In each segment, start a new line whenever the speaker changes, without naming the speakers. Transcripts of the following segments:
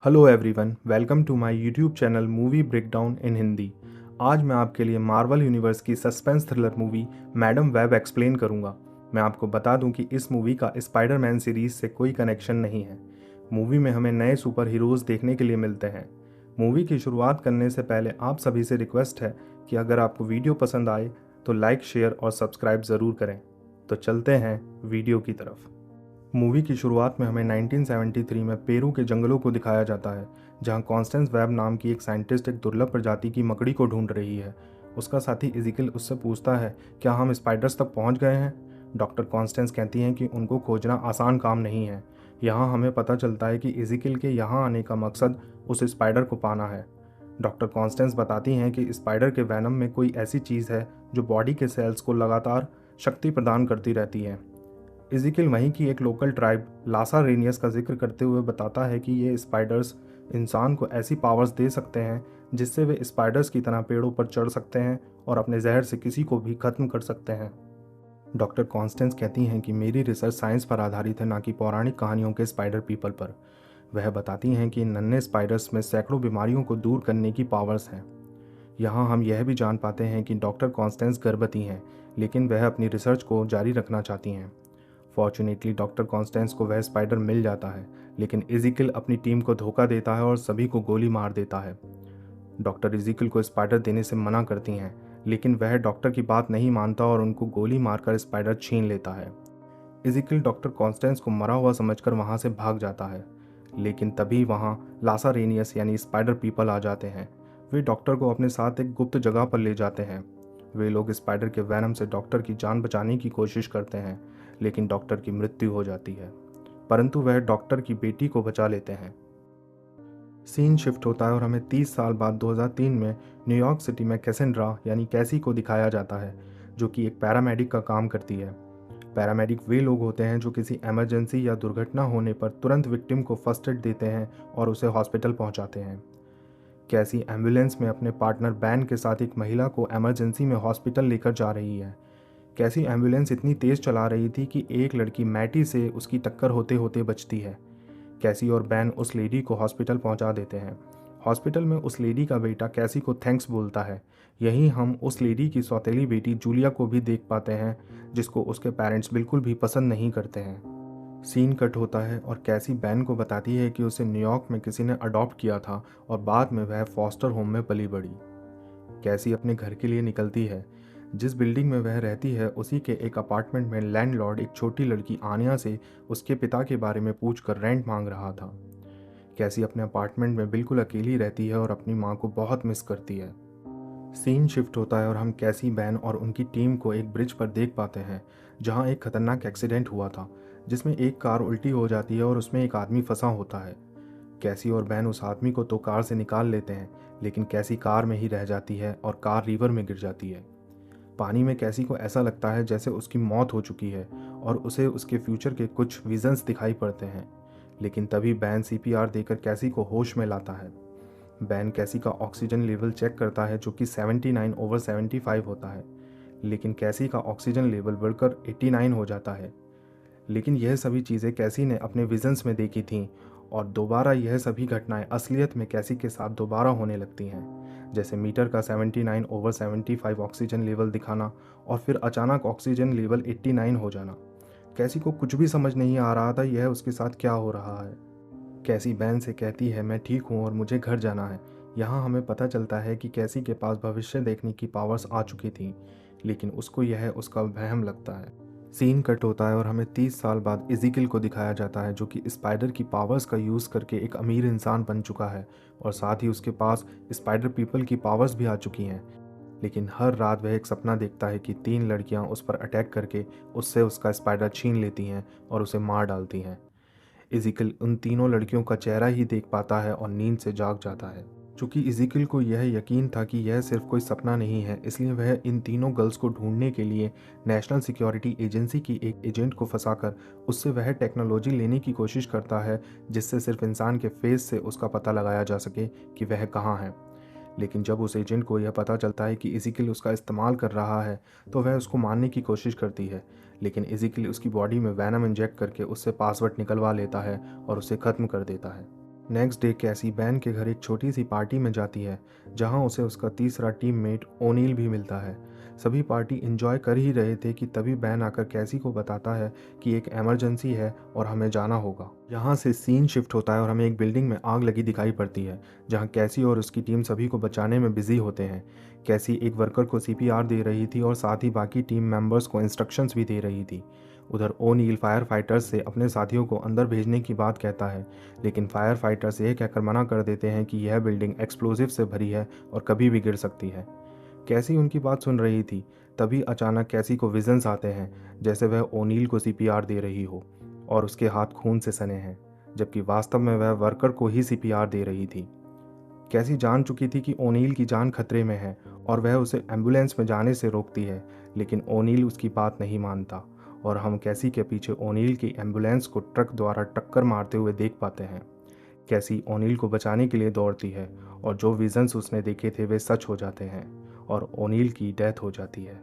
Hello everyone, welcome to my YouTube channel movie breakdown in Hindi. आज मैं आपके लिए मार्वल यूनिवर्स की suspense thriller movie Madame Web explain करूंगा। मैं आपको बता दूं कि इस मूवी का स्पाइडरमैन सीरीज से कोई कनेक्शन नहीं है। मूवी में हमें नए सुपर हीरोज़ देखने के लिए मिलते हैं। मूवी की शुरुआत करने से पहले आप सभी से रिक्वेस्ट है कि अगर आपको वीडियो पसंद आए तो लाइक, शेयर और सब्सक्राइब ज़रूर करें। तो चलते हैं वीडियो की तरफ। मूवी की शुरुआत में हमें 1973 में पेरू के जंगलों को दिखाया जाता है, जहां कॉन्स्टेंस वेब नाम की एक साइंटिस्ट एक दुर्लभ प्रजाति की मकड़ी को ढूंढ रही है। उसका साथी इजिकल उससे पूछता है, क्या हम स्पाइडर्स तक पहुंच गए हैं? डॉक्टर कॉन्स्टेंस कहती हैं कि उनको खोजना आसान काम नहीं है। यहाँ हमें पता चलता है कि इजिकल के यहाँ आने का मकसद उस स्पाइडर को पाना है। डॉक्टर कॉन्स्टेंस बताती हैं कि स्पाइडर के वैनम में कोई ऐसी चीज़ है जो बॉडी के सेल्स को लगातार शक्ति प्रदान करती रहती है। इज़िकिल वहीं की एक लोकल ट्राइब लासा रेनियस का जिक्र करते हुए बताता है कि ये स्पाइडर्स इंसान को ऐसी पावर्स दे सकते हैं जिससे वे स्पाइडर्स की तरह पेड़ों पर चढ़ सकते हैं और अपने जहर से किसी को भी खत्म कर सकते हैं। डॉक्टर कॉन्स्टेंस कहती हैं कि मेरी रिसर्च साइंस पर आधारित है, ना कि पौराणिक कहानियों के स्पाइडर पीपल पर। वह बताती हैं कि इन नन्हे स्पाइडर्स में सैकड़ों बीमारियों को दूर करने की पावर्स हैं। यहाँ हम यह भी जान पाते हैं कि डॉक्टर कॉन्स्टेंस गर्भवती हैं, लेकिन वह अपनी रिसर्च को जारी रखना चाहती हैं। फॉर्चुनेटली डॉक्टर कॉन्स्टेंस को वह स्पाइडर मिल जाता है, लेकिन इजिकल अपनी टीम को धोखा देता है और सभी को गोली मार देता है। डॉक्टर इजिकल को स्पाइडर देने से मना करती हैं, लेकिन वह डॉक्टर की बात नहीं मानता और उनको गोली मारकर स्पाइडर छीन लेता है। इजिकल डॉक्टर कॉन्स्टेंस को मरा हुआ समझकर वहाँ से भाग जाता है, लेकिन तभी वहाँ लासा रेनियस यानी स्पाइडर पीपल आ जाते हैं। वे डॉक्टर को अपने साथ एक गुप्त जगह पर ले जाते हैं। वे लोग स्पाइडर के वैनम से डॉक्टर की जान बचाने की कोशिश करते हैं, लेकिन डॉक्टर की मृत्यु हो जाती है, परंतु वह डॉक्टर की बेटी को बचा लेते हैं। सीन शिफ्ट होता है और हमें 30 साल बाद 2003 में न्यूयॉर्क सिटी में कैसेंड्रा यानी कैसी को दिखाया जाता है, जो कि एक पैरामेडिक का काम करती है। पैरामेडिक वे लोग होते हैं जो किसी इमरजेंसी या दुर्घटना होने पर तुरंत विक्टिम को फर्स्ट एड देते हैं और उसे हॉस्पिटल पहुंचाते हैं। कैसी एम्बुलेंस में अपने पार्टनर बैन के साथ एक महिला को इमरजेंसी में हॉस्पिटल लेकर जा रही है। कैसी एम्बुलेंस इतनी तेज़ चला रही थी कि एक लड़की मैटी से उसकी टक्कर होते होते बचती है। कैसी और बैन उस लेडी को हॉस्पिटल पहुंचा देते हैं। हॉस्पिटल में उस लेडी का बेटा कैसी को थैंक्स बोलता है। यहीं हम उस लेडी की सौतेली बेटी जूलिया को भी देख पाते हैं, जिसको उसके पेरेंट्स बिल्कुल भी पसंद नहीं करते हैं। सीन कट होता है और कैसी बैन को बताती है कि उसे न्यूयॉर्क में किसी ने अडॉप्ट किया था और बाद में वह फॉस्टर होम में पली बड़ी। कैसी अपने घर के लिए निकलती है। जिस बिल्डिंग में वह रहती है उसी के एक अपार्टमेंट में लैंडलॉर्ड एक छोटी लड़की आनिया से उसके पिता के बारे में पूछकर रेंट मांग रहा था। कैसी अपने अपार्टमेंट में बिल्कुल अकेली रहती है और अपनी माँ को बहुत मिस करती है। सीन शिफ्ट होता है और हम कैसी, बैन और उनकी टीम को एक ब्रिज पर देख पाते हैं, जहाँ एक खतरनाक एक्सीडेंट हुआ था, जिसमें एक कार उल्टी हो जाती है और उसमें एक आदमी फंसा होता है। कैसी और बैन उस आदमी को तो कार से निकाल लेते हैं, लेकिन कैसी कार में ही रह जाती है और कार रिवर में गिर जाती है। पानी में कैसी को ऐसा लगता है जैसे उसकी मौत हो चुकी है और उसे उसके फ्यूचर के कुछ विजन्स दिखाई पड़ते हैं, लेकिन तभी बैन सीपीआर देकर कैसी को होश में लाता है। बैन कैसी का ऑक्सीजन लेवल चेक करता है, जो कि 79/75 होता है, लेकिन कैसी का ऑक्सीजन लेवल बढ़कर 89 हो जाता है। लेकिन यह सभी चीज़ें कैसी ने अपने विजन्स में देखी थीं और दोबारा यह सभी घटनाएं असलियत में कैसी के साथ दोबारा होने लगती हैं, जैसे मीटर का 79/75 ऑक्सीजन लेवल दिखाना और फिर अचानक ऑक्सीजन लेवल 89 हो जाना। कैसी को कुछ भी समझ नहीं आ रहा था यह उसके साथ क्या हो रहा है। कैसी बैन से कहती है, मैं ठीक हूँ और मुझे घर जाना है। यहाँ हमें पता चलता है कि कैसी के पास भविष्य देखने की पावर्स आ चुकी थी, लेकिन उसको यह उसका वहम लगता है। सीन कट होता है और हमें 30 साल बाद इजिकल को दिखाया जाता है, जो कि स्पाइडर की पावर्स का यूज़ करके एक अमीर इंसान बन चुका है और साथ ही उसके पास स्पाइडर पीपल की पावर्स भी आ चुकी हैं। लेकिन हर रात वह एक सपना देखता है कि 3 लड़कियां उस पर अटैक करके उससे उसका स्पाइडर छीन लेती हैं और उसे मार डालती हैं। इजिकल उन तीनों लड़कियों का चेहरा ही देख पाता है और नींद से जाग जाता है। चूँकि इजिकल को यह यकीन था कि यह सिर्फ कोई सपना नहीं है, इसलिए वह इन तीनों गर्ल्स को ढूंढने के लिए नेशनल सिक्योरिटी एजेंसी की एक एजेंट को फंसाकर उससे वह टेक्नोलॉजी लेने की कोशिश करता है, जिससे सिर्फ इंसान के फेस से उसका पता लगाया जा सके कि वह कहाँ है। लेकिन जब उस एजेंट को यह पता चलता है कि इजिकल उसका इस्तेमाल कर रहा है, तो वह उसको मारने की कोशिश करती है, लेकिन इजिकल उसकी बॉडी में वैनम इंजेक्ट करके उससे पासवर्ड निकलवा लेता है और उसे ख़त्म कर देता है। नेक्स्ट डे कैसी बैन के घर एक छोटी सी पार्टी में जाती है, जहां उसे उसका तीसरा टीममेट ओनील भी मिलता है। सभी पार्टी एंजॉय कर ही रहे थे कि तभी बैन आकर कैसी को बताता है कि एक इमरजेंसी है और हमें जाना होगा। यहाँ से सीन शिफ्ट होता है और हमें एक बिल्डिंग में आग लगी दिखाई पड़ती है, जहाँ कैसी और उसकी टीम सभी को बचाने में बिजी होते हैं। कैसी एक वर्कर को सीपीआर दे रही थी और साथ ही बाकी टीम मेंबर्स को इंस्ट्रक्शंस भी दे रही थी। उधर ओनील फायर फाइटर्स से अपने साथियों को अंदर भेजने की बात कहता है, लेकिन फायर फाइटर्स ये कहकर मना कर देते हैं कि यह बिल्डिंग एक्सप्लोजिव से भरी है और कभी भी गिर सकती है। कैसी उनकी बात सुन रही थी, तभी अचानक कैसी को विजन्स आते हैं, जैसे वह ओनील को सीपीआर दे रही हो और उसके हाथ खून से सने हैं, जबकि वास्तव में वह वर्कर को ही सीपीआर दे रही थी। कैसी जान चुकी थी कि ओनील की जान खतरे में है और वह उसे एम्बुलेंस में जाने से रोकती है, लेकिन ओनील उसकी बात नहीं मानता और हम कैसी के पीछे ओनील की एम्बुलेंस को ट्रक द्वारा टक्कर मारते हुए देख पाते हैं। कैसी ओनील को बचाने के लिए दौड़ती है और जो विजन्स उसने देखे थे वे सच हो जाते हैं और ओनील की डेथ हो जाती है।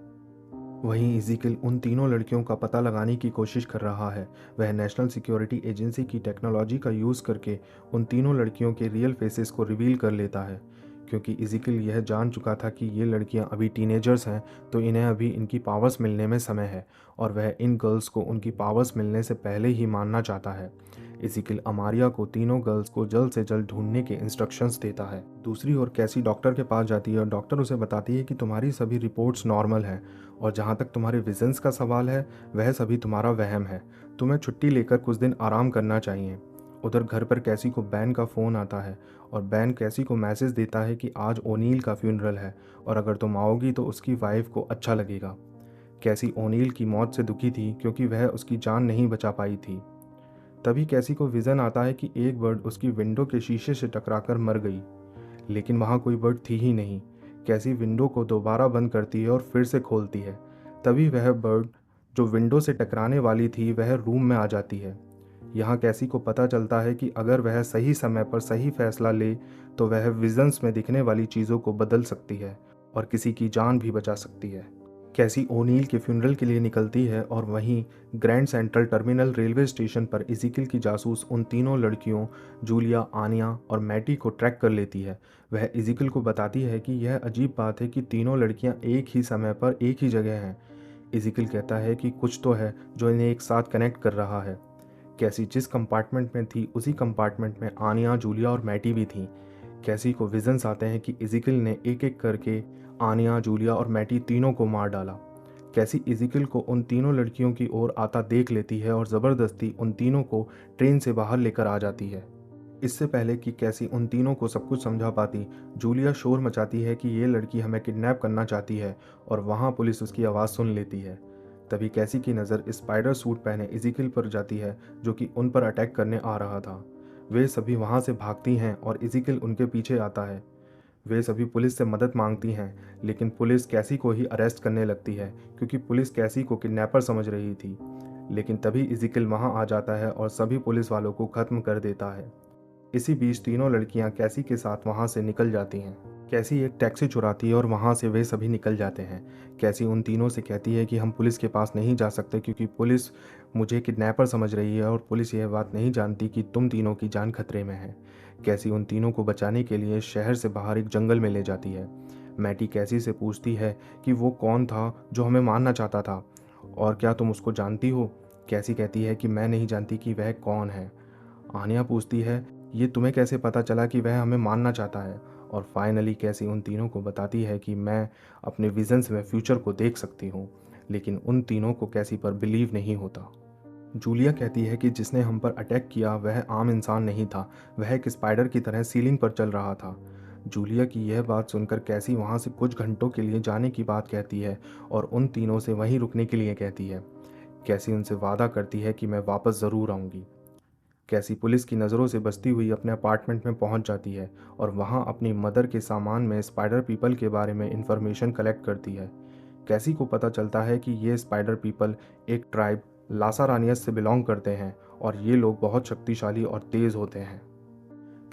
वहीं इज़ीकिल उन तीनों लड़कियों का पता लगाने की कोशिश कर रहा है। वह नेशनल सिक्योरिटी एजेंसी की टेक्नोलॉजी का यूज़ करके उन तीनों लड़कियों के रियल फेसेस को रिवील कर लेता है, क्योंकि इज़ीकिल यह जान चुका था कि ये लड़कियां अभी टीनेजर्स हैं, तो इन्हें अभी इनकी पावर्स मिलने में समय है और वह इन गर्ल्स को उनकी पावर्स मिलने से पहले ही मानना चाहता है। इज़ीकिल अमारिया को तीनों गर्ल्स को जल्द से जल्द ढूंढने के इंस्ट्रक्शंस देता है। दूसरी ओर कैसी डॉक्टर के पास जाती है और डॉक्टर उसे बताती है कि तुम्हारी सभी रिपोर्ट्स नॉर्मल हैं और जहाँ तक तुम्हारे विजन्स का सवाल है वह सभी तुम्हारा वहम है। तुम्हें छुट्टी लेकर कुछ दिन आराम करना चाहिए। उधर घर पर कैसी को बैन का फ़ोन आता है और बैन कैसी को मैसेज देता है कि आज ओनील का फ्यूनरल है और अगर तुम आओगी तो उसकी वाइफ को अच्छा लगेगा। कैसी ओनील की मौत से दुखी थी क्योंकि वह उसकी जान नहीं बचा पाई थी। तभी कैसी को विज़न आता है कि एक बर्ड उसकी विंडो के शीशे से टकराकर मर गई, लेकिन वहाँ कोई बर्ड थी ही नहीं। कैसी विंडो को दोबारा बंद करती है और फिर से खोलती है। तभी वह बर्ड जो विंडो से टकराने वाली थी वह रूम में आ जाती है। यहाँ कैसी को पता चलता है कि अगर वह सही समय पर सही फैसला ले तो वह विजन्स में दिखने वाली चीज़ों को बदल सकती है और किसी की जान भी बचा सकती है। कैसी ओनील के फ्यूनरल के लिए निकलती है और वहीं grand central terminal railway station पर इज़ीकिल की जासूस उन तीनों लड़कियों जूलिया, आनिया और मैटी को ट्रैक कर लेती है। वह इज़ीकिल को बताती है कि यह अजीब बात है कि तीनों लड़कियां एक ही समय पर एक ही जगह हैं। इज़ीकिल कहता है कि कुछ तो है जो इन्हें एक साथ कनेक्ट कर रहा है। कैसी जिस कंपार्टमेंट में थी उसी कंपार्टमेंट में आनिया, जूलिया और मैटी भी थीं। कैसी को विजन्स आते हैं कि इज़ीकिल ने एक एक करके आनिया, जूलिया और मैटी तीनों को मार डाला। कैसी इज़ीकिल को उन तीनों लड़कियों की ओर आता देख लेती है और ज़बरदस्ती उन तीनों को ट्रेन से बाहर लेकर आ जाती है। इससे पहले कि कैसी उन तीनों को सब कुछ समझा पाती, जूलिया शोर मचाती है कि ये लड़की हमें किडनैप करना चाहती है और वहाँ पुलिस उसकी आवाज़ सुन लेती है। तभी कैसी की नज़र स्पाइडर सूट पहने इज़ीकिल पर जाती है, जो कि उन पर अटैक करने आ रहा था। वे सभी वहाँ से भागती हैं और इज़ीकिल उनके पीछे आता है। वे सभी पुलिस से मदद मांगती हैं, लेकिन पुलिस कैसी को ही अरेस्ट करने लगती है क्योंकि पुलिस कैसी को किडनैपर समझ रही थी। लेकिन तभी इज़ीकिल वहाँ आ जाता है और सभी पुलिस वालों को ख़त्म कर देता है। इसी बीच तीनों लड़कियां कैसी के साथ वहां से निकल जाती हैं। कैसी एक टैक्सी चुराती है और वहां से वे सभी निकल जाते हैं। कैसी उन तीनों से कहती है कि हम पुलिस के पास नहीं जा सकते क्योंकि पुलिस मुझे किडनैपर समझ रही है और पुलिस यह बात नहीं जानती कि तुम तीनों की जान खतरे में है। कैसी उन तीनों को बचाने के लिए शहर से बाहर एक जंगल में ले जाती है। मैटी कैसी से पूछती है कि वो कौन था जो हमें मारना चाहता था और क्या तुम उसको जानती हो। कैसी कहती है कि मैं नहीं जानती कि वह कौन है। आनिया पूछती है ये तुम्हें कैसे पता चला कि वह हमें मारना चाहता है, और फाइनली कैसी उन तीनों को बताती है कि मैं अपने विजन्स में फ्यूचर को देख सकती हूँ, लेकिन उन तीनों को कैसी पर बिलीव नहीं होता। जूलिया कहती है कि जिसने हम पर अटैक किया वह आम इंसान नहीं था, वह एक स्पाइडर की तरह सीलिंग पर चल रहा था। जूलिया की यह बात सुनकर कैसी वहाँ से कुछ घंटों के लिए जाने की बात कहती है और उन तीनों से वहीं रुकने के लिए कहती है। कैसी उनसे वादा करती है कि मैं वापस ज़रूर आऊँगी। कैसी पुलिस की नज़रों से बचती हुई अपने अपार्टमेंट में पहुंच जाती है और वहां अपनी मदर के सामान में स्पाइडर पीपल के बारे में इंफॉर्मेशन कलेक्ट करती है। कैसी को पता चलता है कि ये स्पाइडर पीपल एक ट्राइब लासारानियस से बिलोंग करते हैं और ये लोग बहुत शक्तिशाली और तेज़ होते हैं।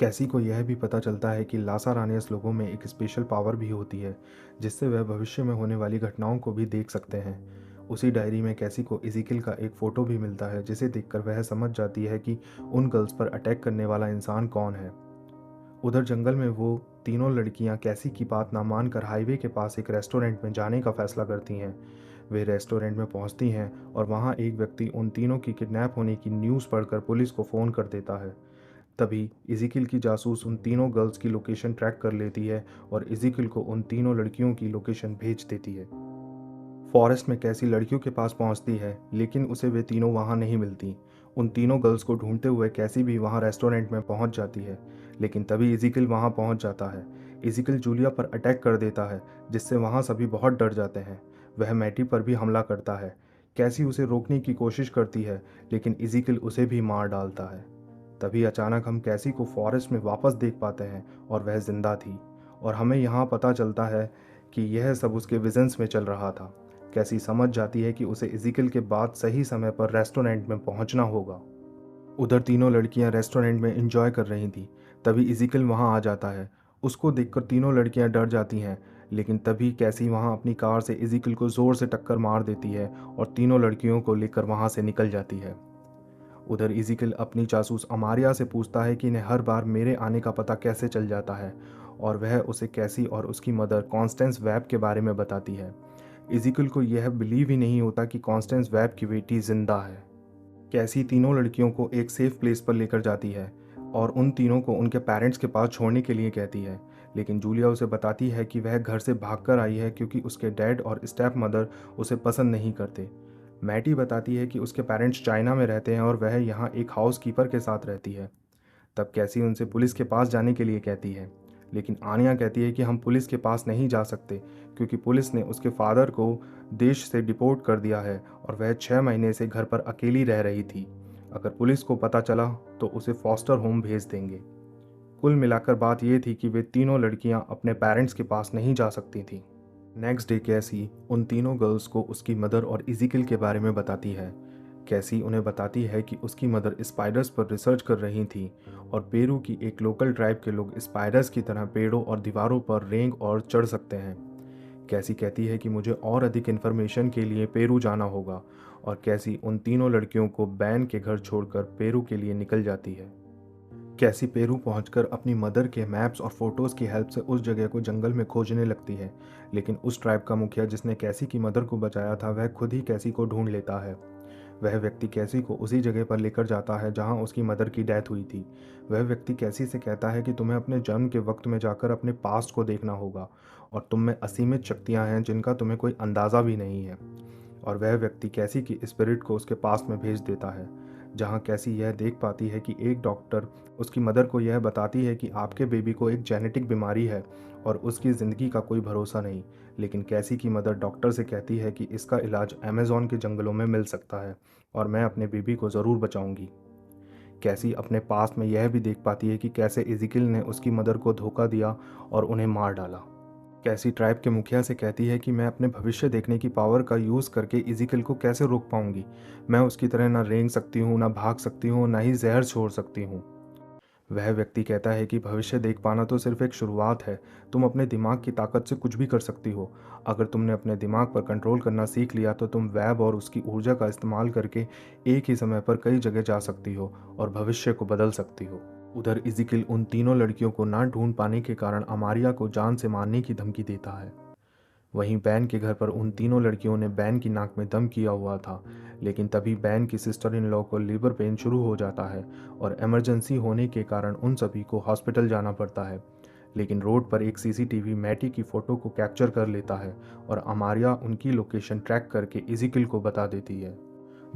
कैसी को यह भी पता चलता है कि लासारानियस लोगों में एक स्पेशल पावर भी होती है, जिससे वह भविष्य में होने वाली घटनाओं को भी देख सकते हैं। उसी डायरी में कैसी को इज़ीकिल का एक फ़ोटो भी मिलता है, जिसे देखकर वह समझ जाती है कि उन गर्ल्स पर अटैक करने वाला इंसान कौन है। उधर जंगल में वो तीनों लड़कियां कैसी की बात ना मानकर हाईवे के पास एक रेस्टोरेंट में जाने का फैसला करती हैं। वे रेस्टोरेंट में पहुंचती हैं और वहां एक व्यक्ति उन तीनों की किडनैप होने की न्यूज़ पढ़कर पुलिस को फ़ोन कर देता है। तभी इज़ीकिल की जासूस उन तीनों गर्ल्स की लोकेशन ट्रैक कर लेती है और इज़ीकिल को उन तीनों लड़कियों की लोकेशन भेज देती है। फॉरेस्ट में कैसी लड़कियों के पास पहुंचती है, लेकिन उसे वे तीनों वहां नहीं मिलती। उन तीनों गर्ल्स को ढूंढते हुए कैसी भी वहां रेस्टोरेंट में पहुंच जाती है, लेकिन तभी इज़ीकिल वहां पहुंच जाता है। इज़ीकिल जूलिया पर अटैक कर देता है, जिससे वहां सभी बहुत डर जाते हैं। वह मैटी पर भी हमला करता है। कैसी उसे रोकने की कोशिश करती है, लेकिन इज़ीकिल उसे भी मार डालता है। तभी अचानक हम कैसी को फॉरेस्ट में वापस देख पाते हैं और वह जिंदा थी, और हमें यहाँ पता चलता है कि यह सब उसके विजन्स में चल रहा था। कैसी समझ जाती है कि उसे इज़ीकिल के बाद सही समय पर रेस्टोरेंट में पहुंचना होगा। उधर तीनों लड़कियां रेस्टोरेंट में एंजॉय कर रही थीं। तभी इज़ीकिल वहां आ जाता है। उसको देखकर तीनों लड़कियां डर जाती हैं, लेकिन तभी कैसी वहां अपनी कार से इज़ीकिल को ज़ोर से टक्कर मार देती है और तीनों लड़कियों को लेकर वहां से निकल जाती है। उधर इज़ीकिल अपनी जासूस अमारिया से पूछता है कि इन्हें हर बार मेरे आने का पता कैसे चल जाता है, और वह उसे कैसी और उसकी मदर कॉन्स्टेंस वेब के बारे में बताती है। इज़ीकिल को यह बिलीव ही नहीं होता कि कॉन्स्टेंस वेब की बेटी जिंदा है। कैसी तीनों लड़कियों को एक सेफ प्लेस पर लेकर जाती है और उन तीनों को उनके पेरेंट्स के पास छोड़ने के लिए कहती है, लेकिन जूलिया उसे बताती है कि वह घर से भागकर आई है क्योंकि उसके डैड और स्टेप मदर उसे पसंद नहीं करते। मैटी बताती है कि उसके पेरेंट्स चाइना में रहते हैं और वह यहाँ एक हाउस कीपर के साथ रहती है। तब कैसी उनसे पुलिस के पास जाने के लिए कहती है, लेकिन आनिया कहती है कि हम पुलिस के पास नहीं जा सकते क्योंकि पुलिस ने उसके फादर को देश से डिपोर्ट कर दिया है और वह 6 महीने से घर पर अकेली रह रही थी। अगर पुलिस को पता चला तो उसे फॉस्टर होम भेज देंगे। कुल मिलाकर बात यह थी कि वे तीनों लड़कियां अपने पेरेंट्स के पास नहीं जा सकती थीं। नेक्स्ट डे कैसी उन तीनों गर्ल्स को उसकी मदर और इज़ीकिल के बारे में बताती है। कैसी उन्हें बताती है कि उसकी मदर स्पाइडर्स पर रिसर्च कर रही थी और पेरू की एक लोकल ट्राइब के लोग स्पाइडर्स की तरह पेड़ों और दीवारों पर रेंग और चढ़ सकते हैं। कैसी कहती है कि मुझे और अधिक इन्फॉर्मेशन के लिए पेरू जाना होगा, और कैसी उन तीनों लड़कियों को बैन के घर छोड़कर पेरू के लिए निकल जाती है। कैसी पेरू पहुंचकर अपनी मदर के मैप्स और फोटोज़ की हेल्प से उस जगह को जंगल में खोजने लगती है, लेकिन उस ट्राइब का मुखिया जिसने कैसी की मदर को बचाया था वह खुद ही कैसी को ढूंढ लेता है। वह व्यक्ति कैसी को उसी जगह पर लेकर जाता है जहां उसकी मदर की डेथ हुई थी। वह व्यक्ति कैसी से कहता है कि तुम्हें अपने जन्म के वक्त में जाकर अपने पास्ट को देखना होगा और तुम में असीमित शक्तियां हैं जिनका तुम्हें कोई अंदाज़ा भी नहीं है। और वह व्यक्ति कैसी की स्पिरिट को उसके पास्ट में भेज देता है, जहां कैसी यह देख पाती है कि एक डॉक्टर उसकी मदर को यह बताती है कि आपके बेबी को एक जेनेटिक बीमारी है और उसकी ज़िंदगी का कोई भरोसा नहीं। लेकिन कैसी की मदर डॉक्टर से कहती है कि इसका इलाज अमेज़ॉन के जंगलों में मिल सकता है और मैं अपने बेबी को ज़रूर बचाऊंगी। कैसी अपने पास्ट में यह भी देख पाती है कि कैसे इज़ीकिल ने उसकी मदर को धोखा दिया और उन्हें मार डाला। कैसी ट्राइब के मुखिया से कहती है कि मैं अपने भविष्य देखने की पावर का यूज़ करके इज़ीकिल को कैसे रोक पाऊंगी। मैं उसकी तरह ना रेंग सकती हूँ, ना भाग सकती हूँ, ना ही जहर छोड़ सकती हूँ। वह व्यक्ति कहता है कि भविष्य देख पाना तो सिर्फ एक शुरुआत है। तुम अपने दिमाग की ताकत से कुछ भी कर सकती हो। अगर तुमने अपने दिमाग पर कंट्रोल करना सीख लिया तो तुम वेब और उसकी ऊर्जा का इस्तेमाल करके एक ही समय पर कई जगह जा सकती हो और भविष्य को बदल सकती हो। उधर इज़ीकिल उन तीनों लड़कियों को ना ढूंढ पाने के कारण अमारिया को जान से मारने की धमकी देता है। वहीं बैन के घर पर उन तीनों लड़कियों ने बैन की नाक में दम किया हुआ था, लेकिन तभी बैन की सिस्टर इन लॉ को लीवर पेन शुरू हो जाता है और इमरजेंसी होने के कारण उन सभी को हॉस्पिटल जाना पड़ता है। लेकिन रोड पर एक सीसीटीवी मैटी की फ़ोटो को कैप्चर कर लेता है और अमारिया उनकी लोकेशन ट्रैक करके इज़ीकिल को बता देती है।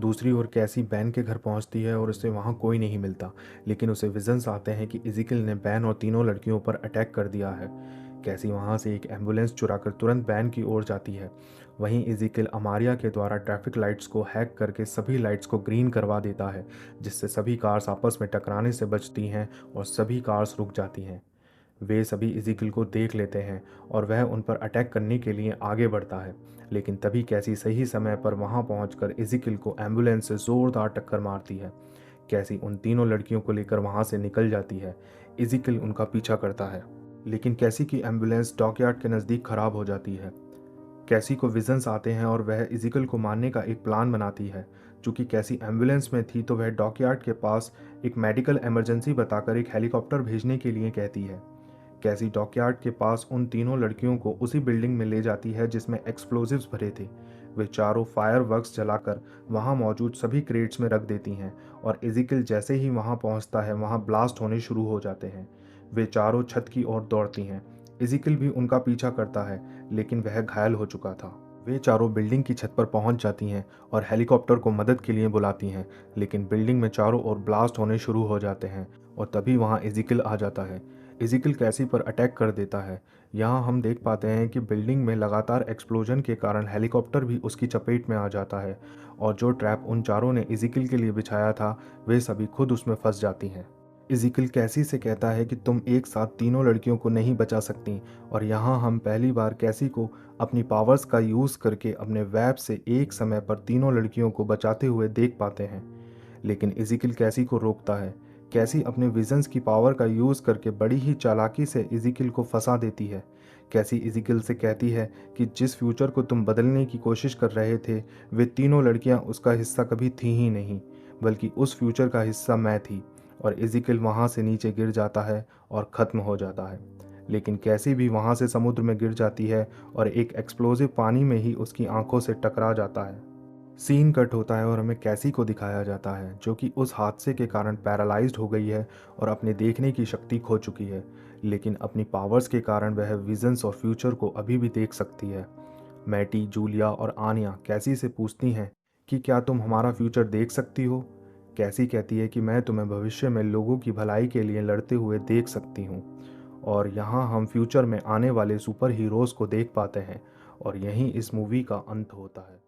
दूसरी ओर कैसी बैन के घर पहुंचती है और उसे वहां कोई नहीं मिलता, लेकिन उसे विजन्स आते हैं कि इज़ीकिल ने बैन और तीनों लड़कियों पर अटैक कर दिया है। कैसी वहां से एक एम्बुलेंस चुराकर तुरंत बैन की ओर जाती है। वहीं इज़ीकिल अमारिया के द्वारा ट्रैफिक लाइट्स को हैक करके सभी लाइट्स को ग्रीन करवा देता है, जिससे सभी कार्स आपस में टकराने से बचती हैं और सभी कार्स रुक जाती हैं। वे सभी इज़ीकिल को देख लेते हैं और वह उन पर अटैक करने के लिए आगे बढ़ता है, लेकिन तभी कैसी सही समय पर वहां पहुंचकर इज़ीकिल को एम्बुलेंस से ज़ोरदार टक्कर मारती है। कैसी उन तीनों लड़कियों को लेकर वहां से निकल जाती है। इज़ीकिल उनका पीछा करता है, लेकिन कैसी की एम्बुलेंस डॉकयार्ड के नज़दीक ख़राब हो जाती है। कैसी को विजन्स आते हैं और वह इज़िकल को मारने का एक प्लान बनाती है। चूँकि कैसी एम्बुलेंस में थी तो वह डॉकयार्ड के पास एक मेडिकल इमरजेंसी बताकर एक हेलीकॉप्टर भेजने के लिए कहती है। कैसी डॉकयार्ड के पास उन तीनों लड़कियों को उसी बिल्डिंग में ले जाती है जिसमें एक्सप्लोजिव्स भरे थे। वे चारों फायर वर्क्स जलाकर वहां मौजूद सभी क्रेट्स में रख देती हैं और इज़िकल जैसे ही वहां पहुंचता है वहां ब्लास्ट होने शुरू हो जाते हैं। वे चारों छत की ओर दौड़ती हैं। इज़िकल भी उनका पीछा करता है लेकिन वह घायल हो चुका था। वे चारों बिल्डिंग की छत पर पहुंच जाती हैं और हेलीकॉप्टर को मदद के लिए बुलाती हैं, लेकिन बिल्डिंग में चारों ओर ब्लास्ट होने शुरू हो जाते हैं और तभी वहां इज़िकल आ जाता है। इज़िकल कैसी पर अटैक कर देता है। यहाँ हम देख पाते हैं कि बिल्डिंग में लगातार एक्सप्लोजन के कारण हेलीकॉप्टर भी उसकी चपेट में आ जाता है और जो ट्रैप उन चारों ने इज़िकल के लिए बिछाया था वे सभी खुद उसमें फंस जाती हैं। इज़िकल कैसी से कहता है कि तुम एक साथ तीनों लड़कियों को नहीं बचा सकती और यहाँ हम पहली बार कैसी को अपनी पावर्स का यूज़ करके अपने वेब से एक समय पर तीनों लड़कियों को बचाते हुए देख पाते हैं। लेकिन इज़िकल कैसी को रोकता है। कैसी अपने विजन्स की पावर का यूज़ करके बड़ी ही चालाकी से इज़िकल को फंसा देती है। कैसी इज़िकल से कहती है कि जिस फ्यूचर को तुम बदलने की कोशिश कर रहे थे वे तीनों लड़कियां उसका हिस्सा कभी थी ही नहीं, बल्कि उस फ्यूचर का हिस्सा मैं थी। और इज़िकल वहाँ से नीचे गिर जाता है और ख़त्म हो जाता है। लेकिन कैसी भी वहाँ से समुद्र में गिर जाती है और एक एक्सप्लोजिव पानी में ही उसकी आंखों से टकरा जाता है। सीन कट होता है और हमें कैसी को दिखाया जाता है जो कि उस हादसे के कारण पैरालाइज्ड हो गई है और अपने देखने की शक्ति खो चुकी है, लेकिन अपनी पावर्स के कारण वह विजन्स और फ्यूचर को अभी भी देख सकती है। मैटी, जूलिया और आनिया कैसी से पूछती हैं कि क्या तुम हमारा फ्यूचर देख सकती हो। कैसी कहती है कि मैं तुम्हें भविष्य में लोगों की भलाई के लिए लड़ते हुए देख सकती हूँ। और यहाँ हम फ्यूचर में आने वाले सुपर हीरोज़ को देख पाते हैं और यहीं इस मूवी का अंत होता है।